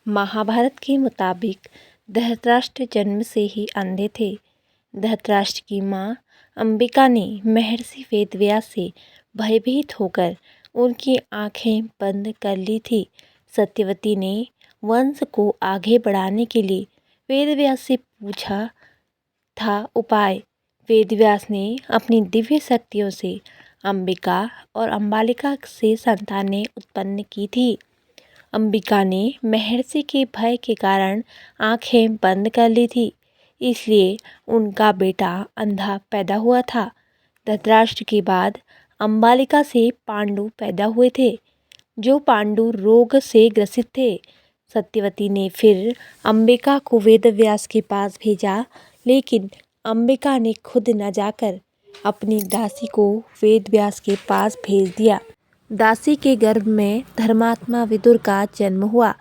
महाभारत के मुताबिक धृतराष्ट्र जन्म से ही अंधे थे। धृतराष्ट्र की माँ अंबिका ने महर्षि वेदव्यास से भयभीत होकर उनकी आंखें बंद कर ली थी। सत्यवती ने वंश को आगे बढ़ाने के लिए वेदव्यास से पूछा था उपाय। वेदव्यास ने अपनी दिव्य शक्तियों से अंबिका और अंबालिका से संतानें उत्पन्न की थी। अंबिका ने महर्षि के भय के कारण आंखें बंद कर ली थी, इसलिए उनका बेटा अंधा पैदा हुआ था। धृतराष्ट्र के बाद अंबालिका से पांडु पैदा हुए थे, जो पांडु रोग से ग्रसित थे। सत्यवती ने फिर अंबिका को वेदव्यास के पास भेजा, लेकिन अंबिका ने खुद न जाकर अपनी दासी को वेदव्यास के पास भेज दिया। दासी के गर्भ में धर्मात्मा विदुर का जन्म हुआ।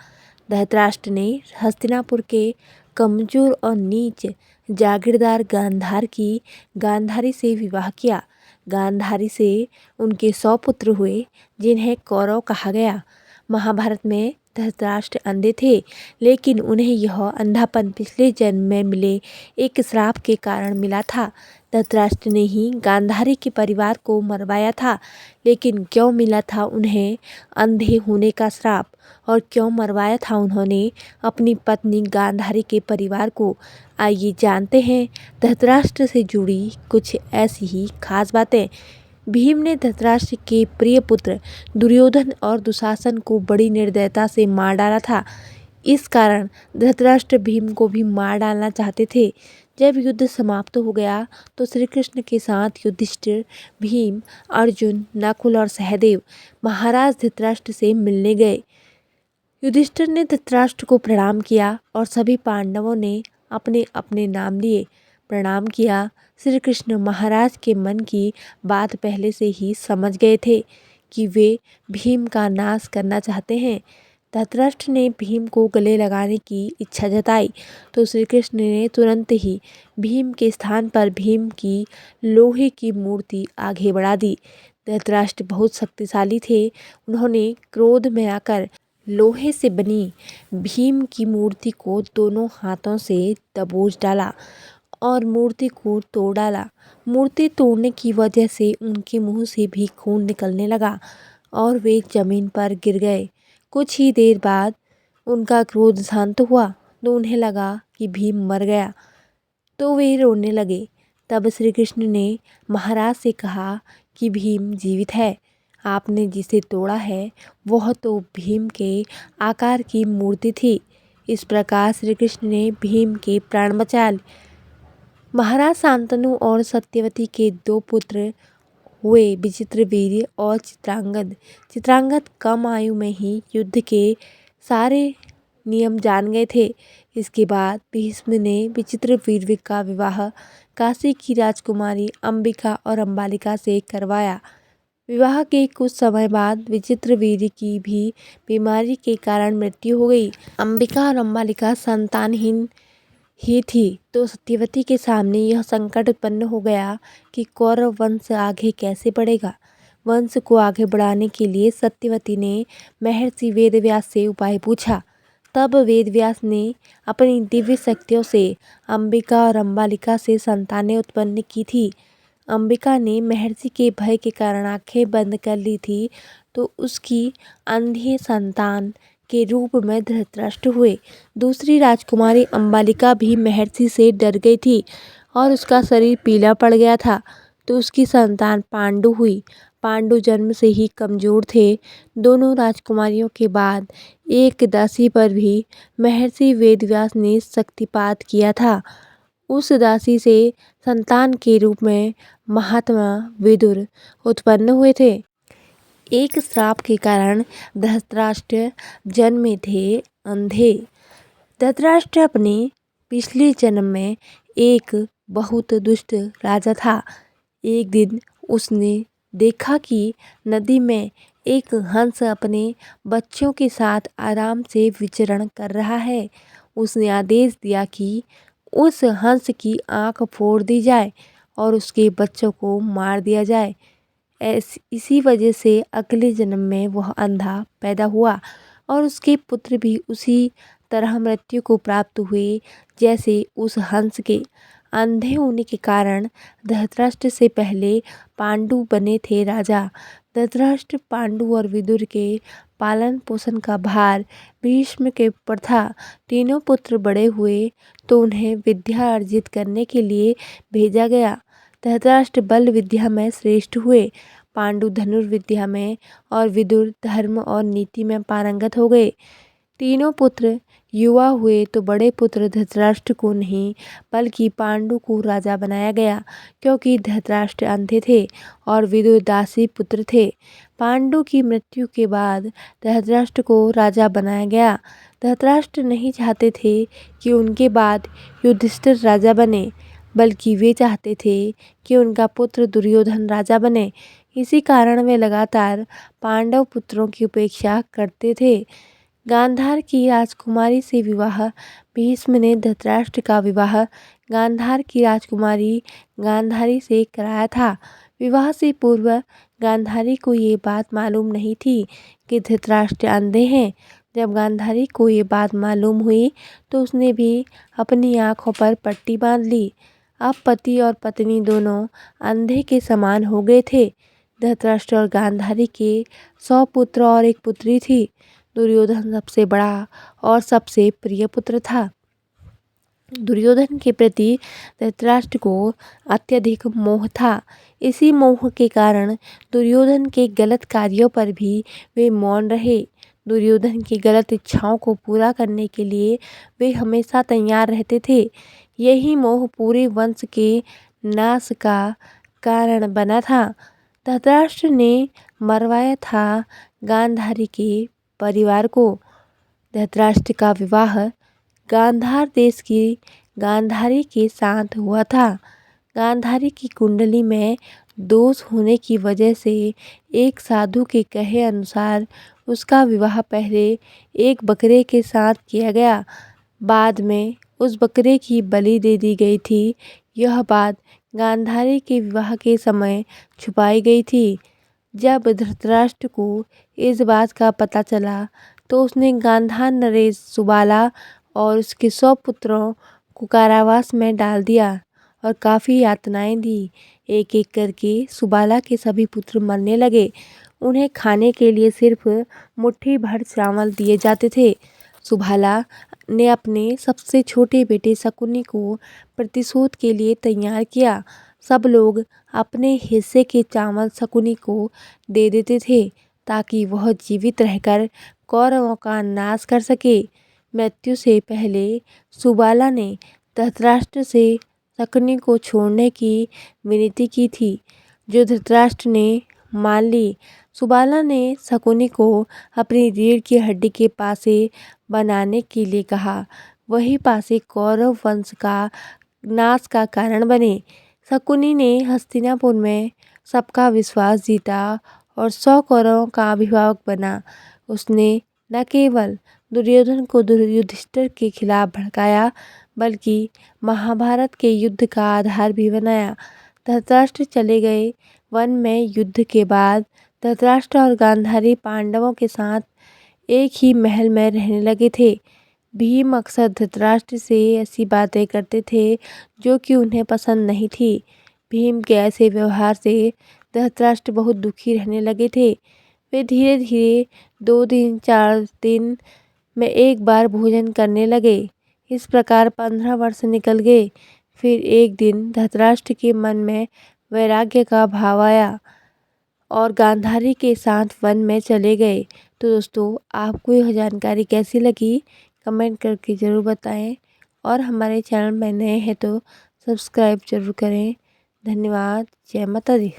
धृतराष्ट्र ने हस्तिनापुर के कमजोर और नीच जागीरदार गांधारी से विवाह किया। गांधारी से उनके 100 पुत्र हुए, जिन्हें कौरव कहा गया। महाभारत में धृतराष्ट्र अंधे थे, लेकिन उन्हें यह अंधापन पिछले जन्म में मिले एक श्राप के कारण मिला था। धृतराष्ट्र ने ही गांधारी के परिवार को मरवाया था, लेकिन क्यों मिला था उन्हें अंधे होने का श्राप, और क्यों मरवाया था उन्होंने अपनी पत्नी गांधारी के परिवार को? आइए जानते हैं धृतराष्ट्र से जुड़ी कुछ ऐसी ही खास बातें। भीम ने धृतराष्ट्र के प्रिय पुत्र दुर्योधन और दुशासन को बड़ी निर्दयता से मार डाला था। इस कारण धृतराष्ट्र भीम को भी मार डालना चाहते थे। जब युद्ध समाप्त हो गया तो श्री कृष्ण के साथ युधिष्ठिर, भीम, अर्जुन, नकुल और सहदेव महाराज धृतराष्ट्र से मिलने गए। युधिष्ठिर ने धृतराष्ट्र को प्रणाम किया और सभी पांडवों ने अपने अपने नाम लिए प्रणाम किया। श्री कृष्ण महाराज के मन की बात पहले से ही समझ गए थे कि वे भीम का नाश करना चाहते हैं। धृतराष्ट्र ने भीम को गले लगाने की इच्छा जताई तो श्री कृष्ण ने तुरंत ही भीम के स्थान पर भीम की लोहे की मूर्ति आगे बढ़ा दी। धृतराष्ट्र बहुत शक्तिशाली थे। उन्होंने क्रोध में आकर लोहे से बनी भीम की मूर्ति को दोनों हाथों से दबोच डाला और मूर्ति को तोड़ डाला। मूर्ति तोड़ने की वजह से उनके मुंह से भी खून निकलने लगा और वे जमीन पर गिर गए। कुछ ही देर बाद उनका क्रोध शांत हुआ तो उन्हें लगा कि भीम मर गया, तो वे रोने लगे। तब श्री कृष्ण ने महाराज से कहा कि भीम जीवित है। आपने जिसे तोड़ा है वह तो भीम के आकार की मूर्ति थी। इस प्रकार श्री कृष्ण ने भीम के प्राण बचा लिए। महाराज शांतनु और सत्यवती के 2 पुत्र हुए, विचित्रवीर्य और चित्रांगद। चित्रांगद कम आयु में ही युद्ध के सारे नियम जान गए थे। इसके बाद भीष्म ने विचित्रवीर्य का विवाह काशी की राजकुमारी अंबिका और अंबालिका से करवाया। विवाह के कुछ समय बाद विचित्रवीर्य की भी बीमारी के कारण मृत्यु हो गई। अंबिका और अंबालिका संतानहीन ही थी, तो सत्यवती के सामने यह संकट उत्पन्न हो गया कि कौरव वंश आगे कैसे बढ़ेगा। वंश को आगे बढ़ाने के लिए सत्यवती ने महर्षि वेदव्यास से उपाय पूछा। तब वेदव्यास ने अपनी दिव्य शक्तियों से अंबिका और अंबालिका से संतानें उत्पन्न की थी। अंबिका ने महर्षि के भय के कारण आंखें बंद कर ली थी, तो उसकी अंधी संतान के रूप में धृतराष्ट्र हुए। दूसरी राजकुमारी अंबालिका भी महर्षि से डर गई थी और उसका शरीर पीला पड़ गया था, तो उसकी संतान पांडु हुई। पांडु जन्म से ही कमजोर थे। दोनों राजकुमारियों के बाद एक दासी पर भी महर्षि वेदव्यास ने शक्तिपात किया था। उस दासी से संतान के रूप में महात्मा विदुर उत्पन्न हुए थे। एक श्राप के कारण धृतराष्ट्र जन्मे थे अंधे। धृतराष्ट्र अपने पिछले जन्म में एक बहुत दुष्ट राजा था। एक दिन उसने देखा कि नदी में एक हंस अपने बच्चों के साथ आराम से विचरण कर रहा है। उसने आदेश दिया कि उस हंस की आंख फोड़ दी जाए और उसके बच्चों को मार दिया जाए। इसी वजह से अगले जन्म में वह अंधा पैदा हुआ और उसके पुत्र भी उसी तरह मृत्यु को प्राप्त हुए जैसे उस हंस के। अंधे होने के कारण धृतराष्ट्र से पहले पांडु बने थे राजा। धृतराष्ट्र, पांडु और विदुर के पालन पोषण का भार भीष्म के ऊपर था। तीनों पुत्र बड़े हुए तो उन्हें विद्या अर्जित करने के लिए भेजा गया। धृतराष्ट्र बल विद्या में श्रेष्ठ हुए, पांडु धनुर्विद्या में और विदुर धर्म और नीति में पारंगत हो गए। तीनों पुत्र युवा हुए तो बड़े पुत्र धृतराष्ट्र को नहीं बल्कि पांडु को राजा बनाया गया, क्योंकि धृतराष्ट्र अंधे थे और विदुर दासी पुत्र थे। पांडु की मृत्यु के बाद धृतराष्ट्र को राजा बनाया गया। धृतराष्ट्र नहीं चाहते थे कि उनके बाद युधिष्ठिर राजा बने, बल्कि वे चाहते थे कि उनका पुत्र दुर्योधन राजा बने। इसी कारण वे लगातार पांडव पुत्रों की उपेक्षा करते थे। गांधार की राजकुमारी से विवाह। भीष्म ने धृतराष्ट्र का विवाह गांधार की राजकुमारी गांधारी से कराया था। विवाह से पूर्व गांधारी को ये बात मालूम नहीं थी कि धृतराष्ट्र अंधे हैं। जब गांधारी को ये बात मालूम हुई तो उसने भी अपनी आंखों पर पट्टी बांध ली। अब पति और पत्नी दोनों अंधे के समान हो गए थे। धृतराष्ट्र और गांधारी के 100 पुत्र और एक पुत्री थी। दुर्योधन सबसे बड़ा और सबसे प्रिय पुत्र था। दुर्योधन के प्रति धृतराष्ट्र को अत्यधिक मोह था। इसी मोह के कारण दुर्योधन के गलत कार्यों पर भी वे मौन रहे। दुर्योधन की गलत इच्छाओं को पूरा करने के लिए वे हमेशा तैयार रहते थे। यही मोह पूरे वंश के नाश का कारण बना था। धृतराष्ट्र ने मरवाया था गांधारी के परिवार को। धृतराष्ट्र का विवाह गांधार देश की गांधारी के साथ हुआ था। गांधारी की कुंडली में दोष होने की वजह से एक साधु के कहे अनुसार उसका विवाह पहले एक बकरे के साथ किया गया, बाद में उस बकरे की बलि दे दी गई थी। यह बात गांधारी के विवाह के समय छुपाई गई थी। जब धृतराष्ट्र को इस बात का पता चला तो उसने गांधार नरेश सुबाला और उसके 100 पुत्रों को कारावास में डाल दिया और काफ़ी यातनाएं दी। एक एक करके सुबाला के सभी पुत्र मरने लगे। उन्हें खाने के लिए सिर्फ मुट्ठी भर चावल दिए जाते थे। सुबाला ने अपने सबसे छोटे बेटे शकुनी को प्रतिशोध के लिए तैयार किया। सब लोग अपने हिस्से के चावल शकुनी को दे देते थे ताकि वह जीवित रहकर कौरवों का नाश कर सके। मृत्यु से पहले सुबाला ने धृतराष्ट्र से शकुनी को छोड़ने की विनती की थी, जो धृतराष्ट्र ने मान ली। सुबाला ने शकुनी को अपनी रीढ़ की हड्डी के पासे बनाने के लिए कहा। वही पासे कौरव वंश का नाश का कारण बने। शकुनी ने हस्तिनापुर में सबका विश्वास जीता और 100 कौरवों का अभिभावक बना। उसने न केवल दुर्योधन को युधिष्ठिर के खिलाफ भड़काया, बल्कि महाभारत के युद्ध का आधार भी बनाया। धृतराष्ट्र चले गए वन में। युद्ध के बाद धृतराष्ट्र और गांधारी पांडवों के साथ एक ही महल में रहने लगे थे। भीम अक्सर धृतराष्ट्र से ऐसी बातें करते थे जो कि उन्हें पसंद नहीं थी। भीम के ऐसे व्यवहार से धृतराष्ट्र बहुत दुखी रहने लगे थे। वे धीरे धीरे 2 दिन 4 दिन में एक बार भोजन करने लगे। इस प्रकार 15 वर्ष निकल गए। फिर एक दिन धृतराष्ट्र के मन में वैराग्य का भाव आया और गांधारी के साथ वन में चले गए। तो दोस्तों, आपको यह जानकारी कैसी लगी कमेंट करके ज़रूर बताएं और हमारे चैनल में नए हैं तो सब्सक्राइब जरूर करें। धन्यवाद। जय माता दी।